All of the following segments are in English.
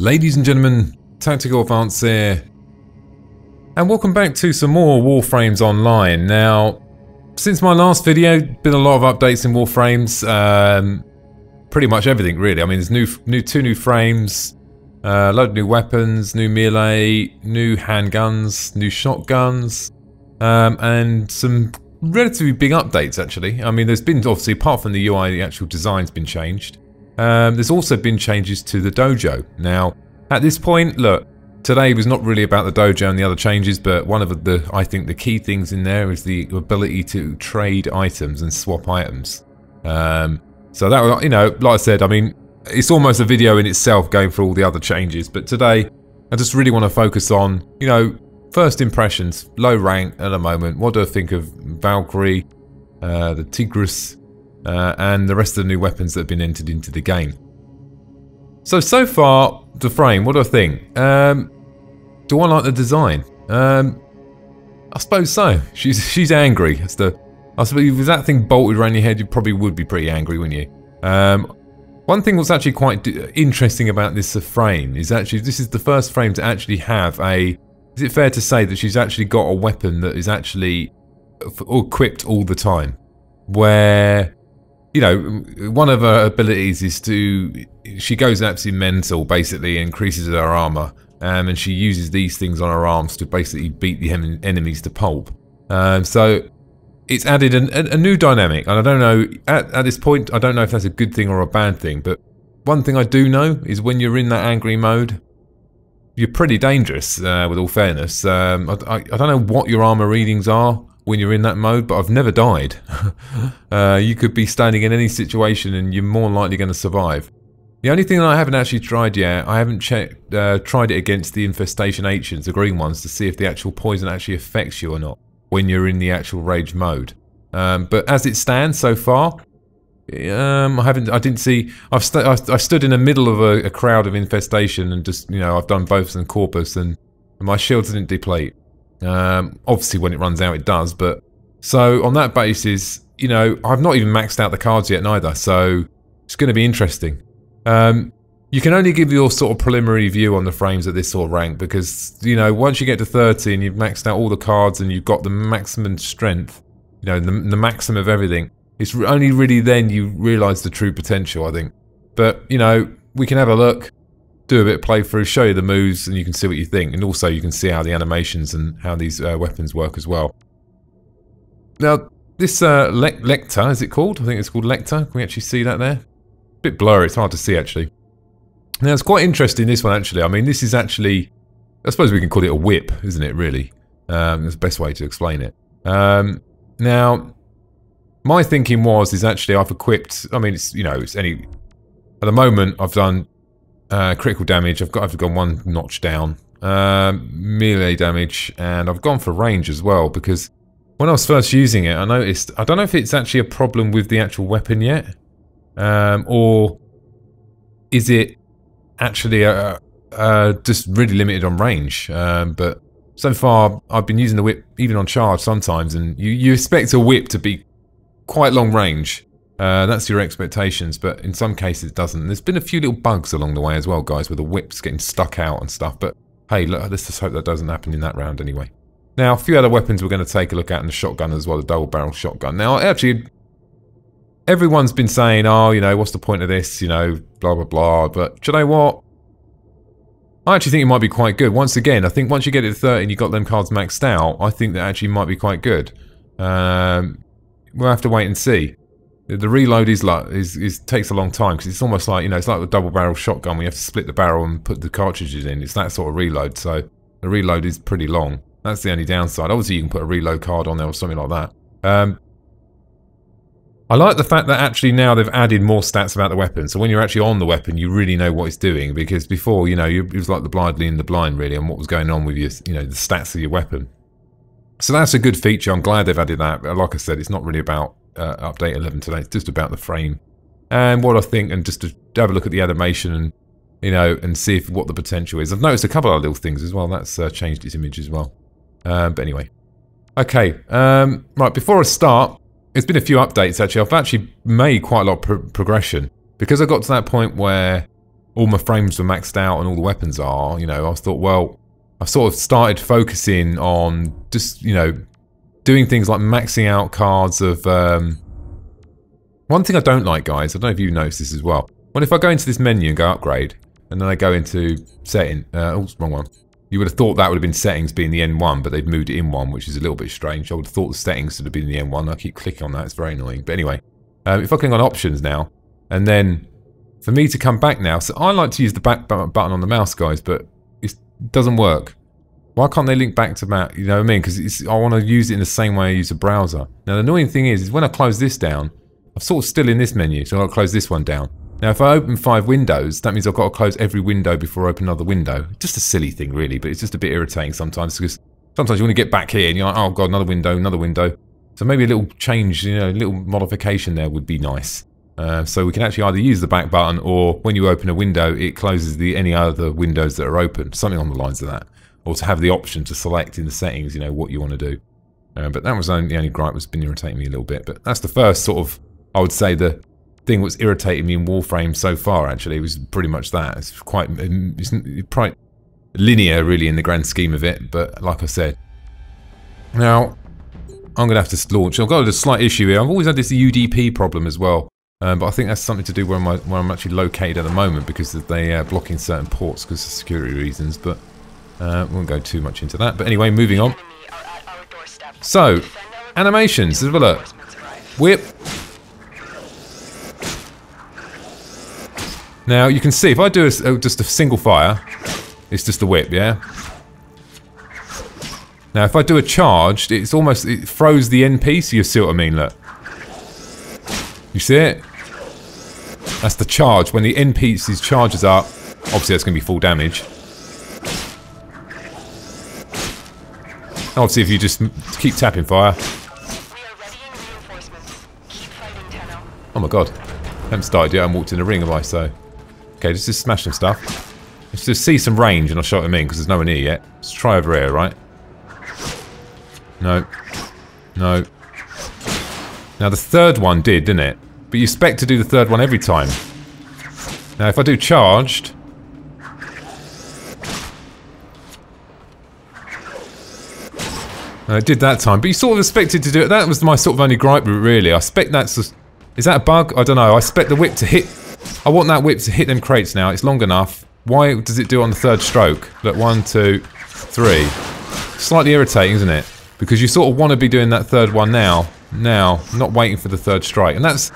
Ladies and gentlemen, Tactical Advance here, and welcome back to some more Warframes online. Now, since my last video, been a lot of updates in Warframes, pretty much everything really. I mean, there's two new frames, a load of new weapons, new melee, new handguns, new shotguns, and some relatively big updates actually. I mean, there's been, obviously, apart from the UI, the actual design's been changed. There's also been changes to the dojo. Now, at this point, look, today was not really about the dojo and the other changes, but one of I think the key things in there is the ability to trade items and swap items. So that, you know, like I said, I mean, it's almost a video in itself going through all the other changes, but today I just really want to focus on, you know, first impressions, low rank at the moment. What do I think of Valkyrie, the Tigris, and the rest of the new weapons that have been entered into the game? So far, the frame, what do I think? Do I like the design? I suppose so. She's angry. I suppose if that thing bolted around your head, you probably would be pretty angry, wouldn't you? One thing that's actually quite interesting about this frame is actually this is the first frame to actually have a... Is it fair to say that she's actually got a weapon that is actually equipped all the time? Where... You know, one of her abilities is she goes absolutely mental, basically, increases her armor, and she uses these things on her arms to basically beat the enemies to pulp. So it's added a new dynamic, and I don't know, at this point, I don't know if that's a good thing or a bad thing, but one thing I do know is when you're in that angry mode, you're pretty dangerous, with all fairness. I don't know what your armor readings are when you're in that mode, but I've never died. You could be standing in any situation and you're more likely going to survive. The only thing that I haven't actually tried yet, I haven't tried it against the infestation ancients, the green ones, to see if the actual poison actually affects you or not when you're in the actual rage mode. But as it stands so far, I didn't see. I stood in the middle of a crowd of infestation and just, you know, I've done both and corpus, and my shields didn't deplete. Obviously when it runs out it does, but so on that basis, you know, I've not even maxed out the cards yet neither, so it's going to be interesting. You can only give your sort of preliminary view on the frames at this sort of rank because, you know, once you get to 30 and you've maxed out all the cards and you've got the maximum strength, you know, the maximum of everything, it's only really then you realise the true potential, I think. But, you know, we can have a look, do a bit of playthrough, show you the moves, and you can see what you think. And also you can see how the animations and how these weapons work as well. Now, this Lecta, is it called? I think it's called Lecta. Can we actually see that there? A bit blurry, it's hard to see actually. Now, it's quite interesting, this one actually. I mean, this is actually, I suppose we can call it a whip, isn't it, really? That's the best way to explain it. Now, my thinking is actually I've equipped, I mean, it's, you know, it's any, at the moment I've done critical damage, I've gone one notch down, melee damage, and I've gone for range as well, because when I was first using it, I noticed, I don't know if it's actually a problem with the actual weapon yet, or is it actually just really limited on range, but so far I've been using the whip even on charge sometimes, and you expect a whip to be quite long range. That's your expectations, but in some cases it doesn't. There's been a few little bugs along the way as well, guys, with the whips getting stuck out and stuff, but hey, look, let's just hope that doesn't happen in that round anyway. Now, a few other weapons we're going to take a look at in the shotgun as well, the double barrel shotgun. Now, actually, everyone's been saying, oh, you know, what's the point of this, you know, blah, blah, blah, but do you know what? I actually think it might be quite good. Once again, I think once you get it to 30 and you've got them cards maxed out, I think that actually might be quite good. We'll have to wait and see. The reload takes a long time because it's almost like, you know, it's like the double barrel shotgun where you have to split the barrel and put the cartridges in. It's that sort of reload, so the reload is pretty long. That's the only downside. Obviously, you can put a reload card on there or something like that. I like the fact that actually now they've added more stats about the weapon. So when you're actually on the weapon, you really know what it's doing, because before, you know, it was like the blind leading the blind really on what was going on with your, you know, the stats of your weapon. So that's a good feature. I'm glad they've added that. But like I said, it's not really about update 11 today. It's just about the frame and what I think, and just to have a look at the animation and, you know, and see what the potential is. I've noticed a couple of little things as well. That's changed its image as well. But anyway, okay. Right, before I start, there's been a few updates actually. I've actually made quite a lot of progression because I got to that point where all my frames were maxed out and all the weapons are, you know, I thought, well, I've sort of started focusing on just, you know, doing things like maxing out cards of... one thing I don't like, guys, I don't know if you noticed this as well. Well, if I go into this menu and go upgrade, and then I go into setting... oh, wrong one. You would have thought that would have been settings being the N1, but they've moved it in one, which is a little bit strange. I would have thought the settings would have been the N1. I keep clicking on that, it's very annoying. But anyway, if I click on options now, and then for me to come back now, so I like to use the back button on the mouse, guys, but it doesn't work. Why can't they link back to Mac? You know what I mean? Because I want to use it in the same way I use a browser. Now, the annoying thing is when I close this down, I'm sort of still in this menu, so I'll close this one down. Now, if I open 5 windows, that means I've got to close every window before I open another window. Just a silly thing, really, but it's just a bit irritating sometimes, because sometimes you want to get back here and you're like, oh, God, another window, another window. So maybe a little change, you know, a little modification there would be nice. So we can actually either use the back button, or when you open a window, it closes any other windows that are open. Something on the lines of that. Or to have the option to select in the settings, you know, what you want to do. But that was the only gripe that's been irritating me a little bit. But that's the first sort of, I would say, the thing that's irritating me in Warframe so far, actually. It was pretty much that. It's quite linear, really, in the grand scheme of it. But like I said, now, I'm going to have to launch. I've got a slight issue here. I've always had this UDP problem as well. But I think that's something to do where I'm actually located at the moment, because they're blocking certain ports because of security reasons. But we won't go too much into that. But anyway, moving on. So, animations. Let's have a look. Whip. Now, you can see, if I do just a single fire, it's just a whip, yeah? Now, if I do a charged, it throws the end piece, you see what I mean, look. You see it? That's the charge. When the end piece charges up, obviously that's going to be full damage. Obviously, if you just keep tapping fire. Oh my God. I haven't started yet, I haven't walked in the ring, have I? So, okay, let's just smash some stuff. Let's just see some range and I'll show what I mean, because there's no one here yet. Let's try over here, right? No. No. Now the third one didn't it? But you expect to do the third one every time. Now if I do charged... it did that time, but you sort of expected to do it. That was my sort of only gripe, really. I expect that's... Is that a bug? I don't know. I expect the whip to hit... I want that whip to hit them crates now. It's long enough. Why does it do it on the third stroke? Look, 1, 2, 3. Slightly irritating, isn't it? Because you sort of want to be doing that third one now, not waiting for the third strike. And that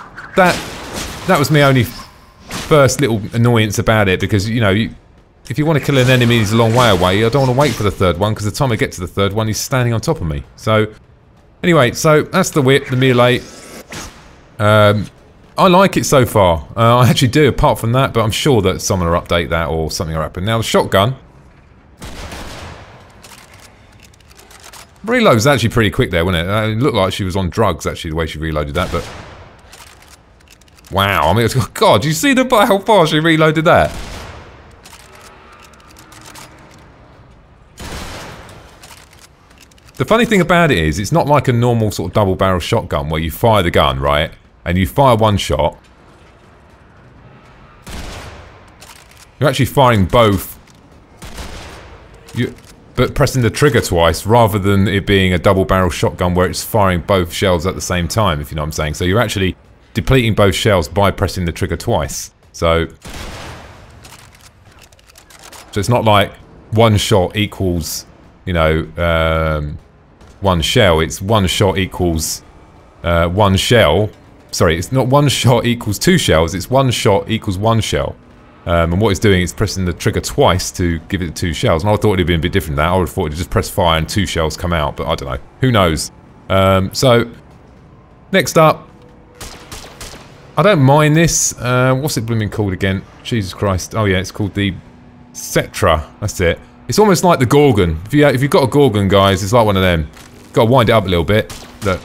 was my only first little annoyance about it, because, you know, if you want to kill an enemy who's a long way away, I don't want to wait for the third one, because the time I get to the third one, he's standing on top of me. So, anyway, so that's the whip, the melee. I like it so far. I actually do, apart from that, but I'm sure that someone will update that or something will happen. Now, the shotgun. Reload was actually pretty quick there, wasn't it? It looked like she was on drugs, actually, the way she reloaded that, but... Wow, I mean, God, do you see how far she reloaded that? The funny thing about it is, it's not like a normal sort of double-barrel shotgun where you fire the gun, right? And you fire one shot. You're actually firing both. But pressing the trigger twice, rather than it being a double-barrel shotgun where it's firing both shells at the same time, if you know what I'm saying. So you're actually depleting both shells by pressing the trigger twice. So it's not like one shot equals, you know, one shell. It's one shot equals one shell. Sorry, it's not one shot equals 2 shells. It's one shot equals 1 shell. And what it's doing is pressing the trigger twice to give it 2 shells. And I thought it'd been a bit different than that. I would have thought it'd just press fire and 2 shells come out, but I don't know. Who knows? So, next up. I don't mind this. What's it blooming called again? Jesus Christ. Oh yeah, it's called the Cetra. That's it. It's almost like the Gorgon. If you've got a Gorgon, guys, it's like one of them. Got to wind it up a little bit. Look.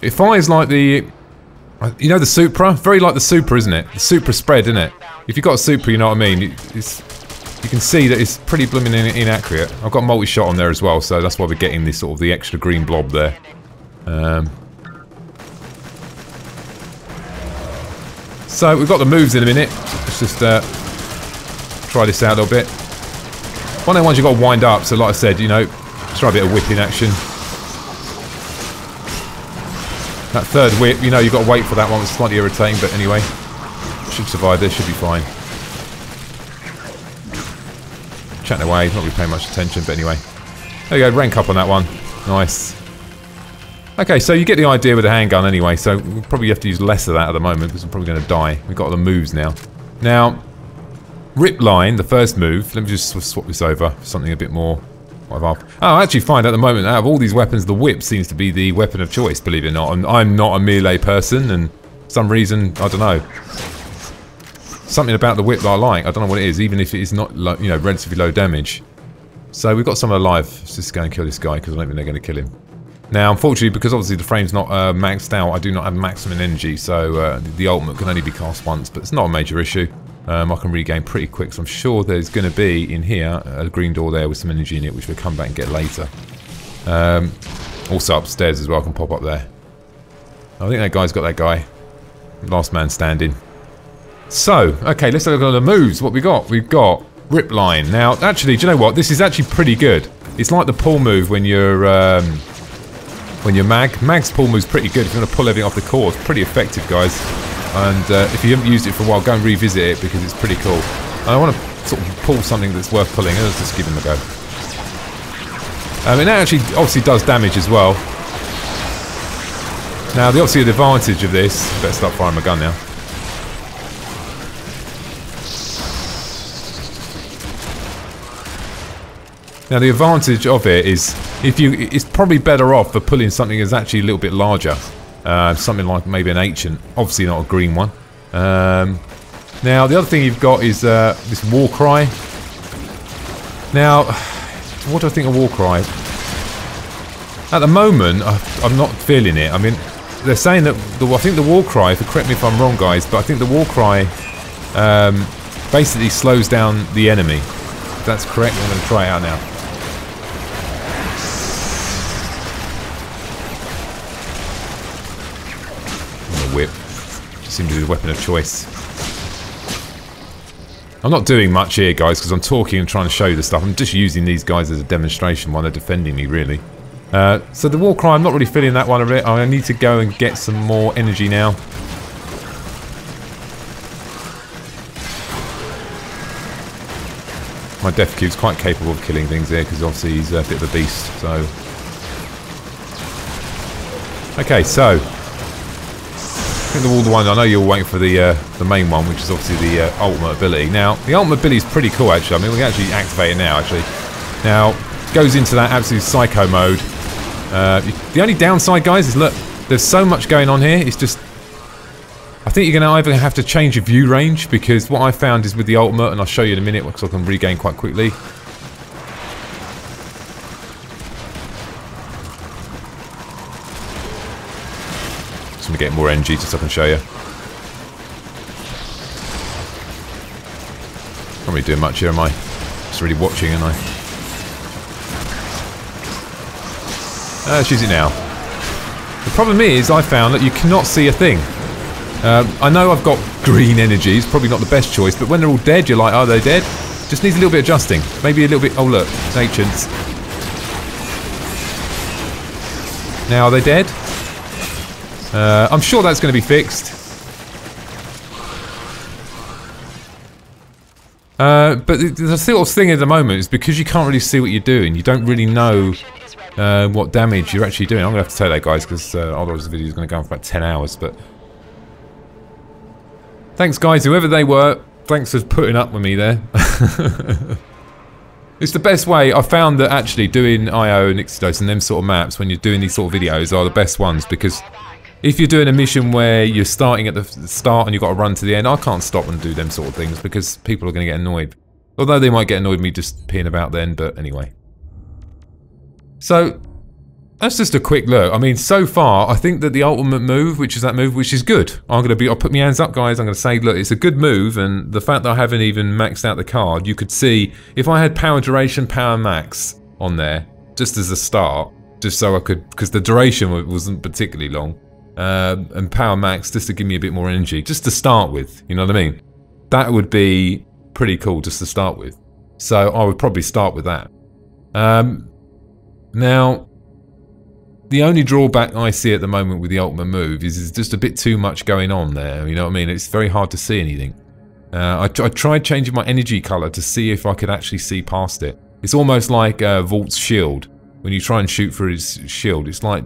It fires like the... You know the Supra? Very like the Supra, isn't it? The Supra spread, isn't it? If you've got a Supra, you know what I mean. you can see that it's pretty blooming inaccurate. I've got multi-shot on there as well, so that's why we're getting this sort of the extra green blob there. So we've got the moves in a minute. Let's just try this out a little bit. One of the ones you've got to wind up, so like I said, you know, try a bit of whipping action. That third whip, you know, you've got to wait for that one. It's slightly irritating, but anyway, should survive this, should be fine. Chatting away, not really paying much attention, but anyway. There you go, rank up on that one. Nice. Okay, so you get the idea with the handgun anyway, so we'll probably have to use less of that at the moment because I'm probably going to die. We've got the moves now. Now, Rip Line, the first move, let me just swap this over for something a bit more... Oh, I actually find at the moment, out of all these weapons, the whip seems to be the weapon of choice, believe it or not. And I'm not a melee person, and for some reason, I don't know. Something about the whip that I like. I don't know what it is, even if it is not, you know, relatively low damage. So we've got someone alive. Let's just go and kill this guy because I don't think they're going to kill him. Now, unfortunately, because obviously the frame's not maxed out, I do not have maximum energy, so the ultimate can only be cast once, but it's not a major issue. I can regain pretty quick, so I'm sure there's going to be in here a green door there with some energy in it, which we'll come back and get later. Also upstairs as well, I can pop up there. I think that guy's got that guy. Last man standing. So, okay, let's look at the moves. What we got? We've got Rip Line. Now, actually, do you know what? This is actually pretty good. It's like the pull move when you're mag. Mag's pull move's pretty good if you want to pull everything off the core. It's pretty effective, guys. And if you haven't used it for a while, go and revisit it because it's pretty cool. And I want to sort of pull something that's worth pulling. Let's just give him a go. And that actually obviously does damage as well. Now, the advantage of this... Better start firing my gun now. Now, the advantage of it is it's probably better off for pulling something that's actually a little bit larger. Something like maybe an ancient, obviously not a green one. Now, the other thing you've got is this war cry. Now, what do I think of war cry? At the moment, I'm not feeling it. I mean, they're saying that I think the war cry, correct me if I'm wrong, guys, but I think the war cry basically slows down the enemy. If that's correct, I'm going to try it out now. Whip seems to be the weapon of choice. I'm not doing much here, guys, because I'm talking and trying to show you the stuff. I'm just using these guys as a demonstration while they're defending me, really. So the war cry, I'm not really feeling that one a bit. I need to go and get some more energy now. My Death Cube's quite capable of killing things here because obviously he's a bit of a beast. So, okay, so. I think the one I know you're waiting for the main one, which is obviously the ultimate ability. Now, the ultimate ability is pretty cool, actually. I mean, we can actually activate it now, actually. Now, goes into that absolute psycho mode. The only downside, guys, is look, there's so much going on here. It's just, I think you're going to either have to change your view range because what I found is with the ultimate, and I'll show you in a minute because I can regain quite quickly. I'm going to get more energy just so I can show you. Not really doing much here, am I? Just really watching, aren't I? Let's use it now. The problem is, I found that you cannot see a thing. I know I've got green energy, it's probably not the best choice, but when they're all dead, you're like, are they dead? Just needs a little bit of adjusting. Maybe a little bit... Oh, look, it's ancients. Now, are they dead? I'm sure that's going to be fixed. But the sort of thing at the moment is because you can't really see what you're doing, you don't really know what damage you're actually doing. I'm going to have to take that, guys, because otherwise the video is going to go on for about 10 hours. But thanks, guys, whoever they were. Thanks for putting up with me there. It's the best way. I found that actually doing IO and Ixodos and them sort of maps when you're doing these sort of videos are the best ones because if you're doing a mission where you're starting at the start and you've got to run to the end, I can't stop and do them sort of things because people are going to get annoyed. Although they might get annoyed with me just peeing about then, but anyway. So, that's just a quick look. I mean, so far, I think that the ultimate move, which is that move, which is good. I'll put my hands up, guys. I'm going to say, look, it's a good move, and the fact that I haven't even maxed out the card, you could see, if I had power duration, power max on there, just as a start, just so I could, because the duration wasn't particularly long, and power max, just to give me a bit more energy, just to start with, you know what I mean? That would be pretty cool just to start with. So I would probably start with that. Now, the only drawback I see at the moment with the ultimate move is there's just a bit too much going on there, you know what I mean? It's very hard to see anything. I tried changing my energy colour to see if I could actually see past it. It's almost like Vault's shield. When you try and shoot through his shield, it's like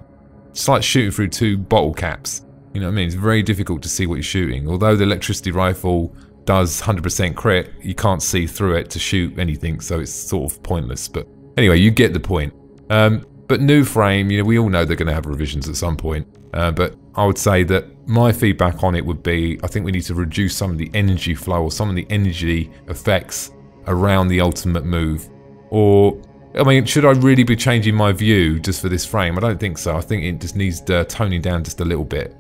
shooting through two bottle caps. You know what I mean? It's very difficult to see what you're shooting. Although the electricity rifle does 100% crit, you can't see through it to shoot anything, so it's sort of pointless. But anyway, you get the point. But new frame, you know, we all know they're going to have revisions at some point. But I would say that my feedback on it would be, I think we need to reduce some of the energy flow or some of the energy effects around the ultimate move. Or, I mean, should I really be changing my view just for this frame? I don't think so. I think it just needs toning down just a little bit,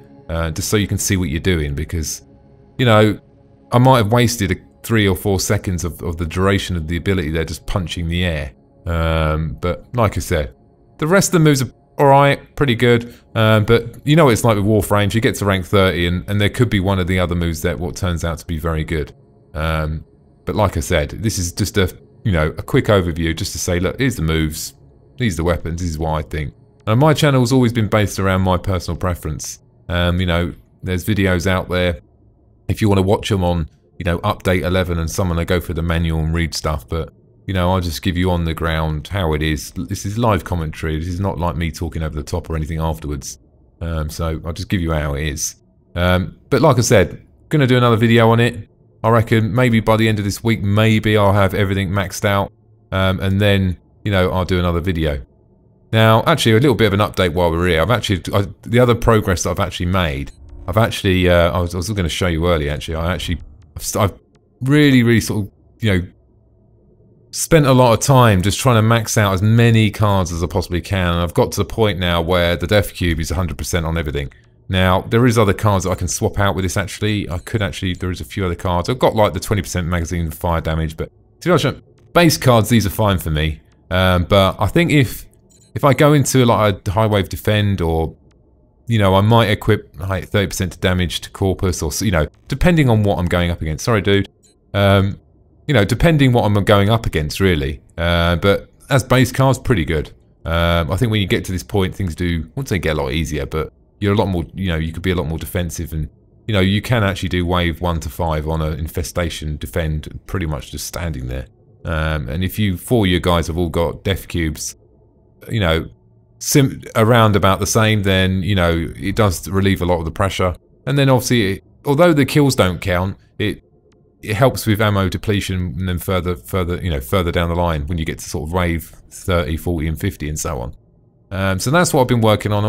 just so you can see what you're doing. Because, you know, I might have wasted 3 or 4 seconds of the duration of the ability there just punching the air. But like I said, the rest of the moves are alright, pretty good, but you know what it's like with Warframes, you get to rank 30 and there could be one of the other moves that what turns out to be very good. But like I said, this is just a quick overview just to say, look, here's the moves, these are the weapons, this is what I think. And my channel's always been based around my personal preference. You know, there's videos out there, if you want to watch them on, you know, update 11 and someone, they go through the manual and read stuff, but you know, I'll just give you on the ground how it is. This is live commentary. This is not like me talking over the top or anything afterwards. So I'll just give you how it is. But like I said, going to do another video on it. I reckon maybe by the end of this week, maybe I'll have everything maxed out. And then, you know, I'll do another video. Now, actually, a little bit of an update while we're here. The other progress that I've actually made, I was going to show you earlier, actually. I've really sort of, you know, spent a lot of time just trying to max out as many cards as I possibly can, and I've got to the point now where the Death Cube is 100% on everything. Now, there is other cards that I can swap out with this actually. There is a few other cards. I've got like the 20% magazine fire damage, but to be honest, base cards, these are fine for me. But I think if I go into like a High Wave Defend, or, you know, I might equip like 30% to damage to Corpus, or, you know, depending on what I'm going up against. Sorry, dude. You know, depending what I'm going up against, really. But as base cards, pretty good. I think when you get to this point, things do, I wouldn't say get a lot easier, but you're a lot more, you know, you could be a lot more defensive, and, you know, you can actually do wave 1 to 5 on an infestation defend, pretty much just standing there. And if you, 4 of you guys have all got Death Cubes, you know, around about the same, then, you know, it does relieve a lot of the pressure. And then obviously, although the kills don't count, it helps with ammo depletion, and then further down the line when you get to sort of wave 30, 40, and 50, and so on. So that's what I've been working on.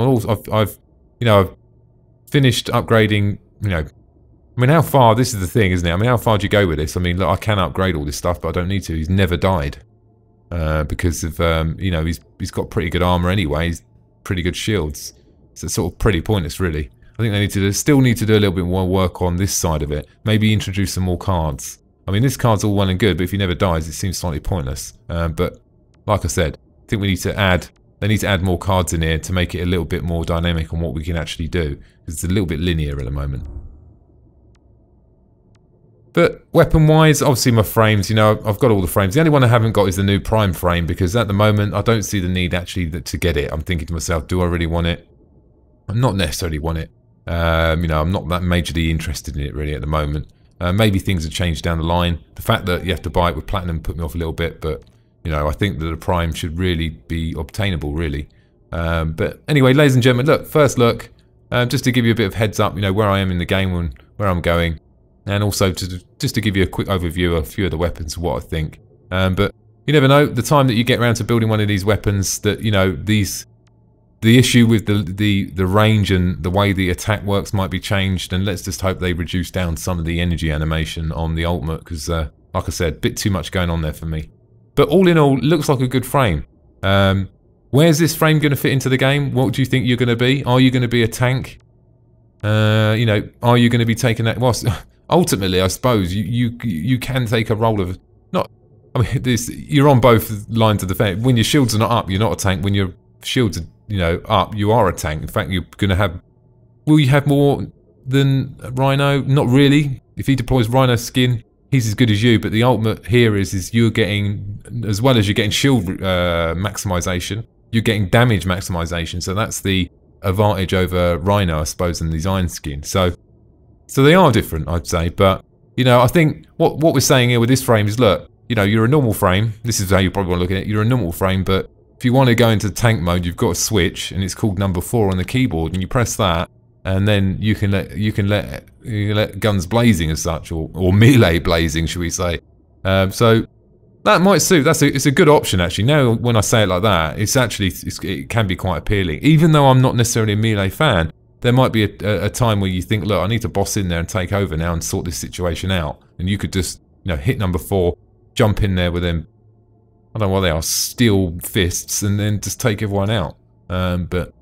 I've finished upgrading. You know, I mean, how far? This is the thing, isn't it? I mean, how far do you go with this? I mean, look, I can upgrade all this stuff, but I don't need to. He's never died because of you know, he's got pretty good armor anyway. He's pretty good shields. So it's sort of pretty pointless, really. I think they still need to do a little bit more work on this side of it. Maybe introduce some more cards. I mean, this card's all well and good, but if he never dies, it seems slightly pointless. But like I said, I think they need to add more cards in here to make it a little bit more dynamic on what we can actually do. Because it's a little bit linear at the moment. But weapon-wise, obviously my frames, you know, I've got all the frames. The only one I haven't got is the new Prime frame, because at the moment, I don't see the need actually to get it. I'm thinking to myself, do I really want it? I not necessarily want it. You know, I'm not that majorly interested in it really at the moment. Maybe things have changed down the line. The fact that you have to buy it with platinum put me off a little bit, but, you know, I think that the Prime should really be obtainable, really. But anyway, ladies and gentlemen, look, first look, just to give you a bit of heads up, you know, where I am in the game and where I'm going, and also just to give you a quick overview of a few of the weapons, what I think. But you never know, the time that you get around to building one of these weapons, that, you know, the issue with the range and the way the attack works might be changed, and let's just hope they reduce down some of the energy animation on the ultimate, because like I said, a bit too much going on there for me. But all in all, looks like a good frame. Where's this frame going to fit into the game? What do you think you're going to be? Are you going to be a tank? You know, are you going to be taking that? Well, ultimately, I suppose you can take a role of not. I mean, you're on both lines of the fence. When your shields are not up, you're not a tank. When your shields are, you know, up, you are a tank. In fact, you're going to have. Will you have more than Rhino? Not really. If he deploys Rhino skin, he's as good as you. But the ultimate here is you're getting, as well as you're getting shield maximization, you're getting damage maximization. So that's the advantage over Rhino, I suppose, and his iron skin. So they are different, I'd say. But you know, I think what we're saying here with this frame is, look, you know, you're a normal frame. This is how you probably want to look at it. You're a normal frame, but if you want to go into tank mode, you've got a switch, and it's called number 4 on the keyboard, and you press that, and then you can let guns blazing as such, or melee blazing, should we say? So that might suit. It's a good option actually. Now when I say it like that, it can be quite appealing. Even though I'm not necessarily a melee fan, there might be a time where you think, look, I need to boss in there and take over now and sort this situation out, and you could just, you know, hit number 4, jump in there with them. I don't know what they are, steel fists, and then just take everyone out. But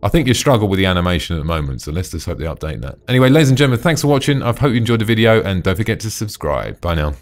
I think you struggle with the animation at the moment, so let's just hope they update that. Anyway, ladies and gentlemen, thanks for watching. I hope you enjoyed the video, and don't forget to subscribe. Bye now.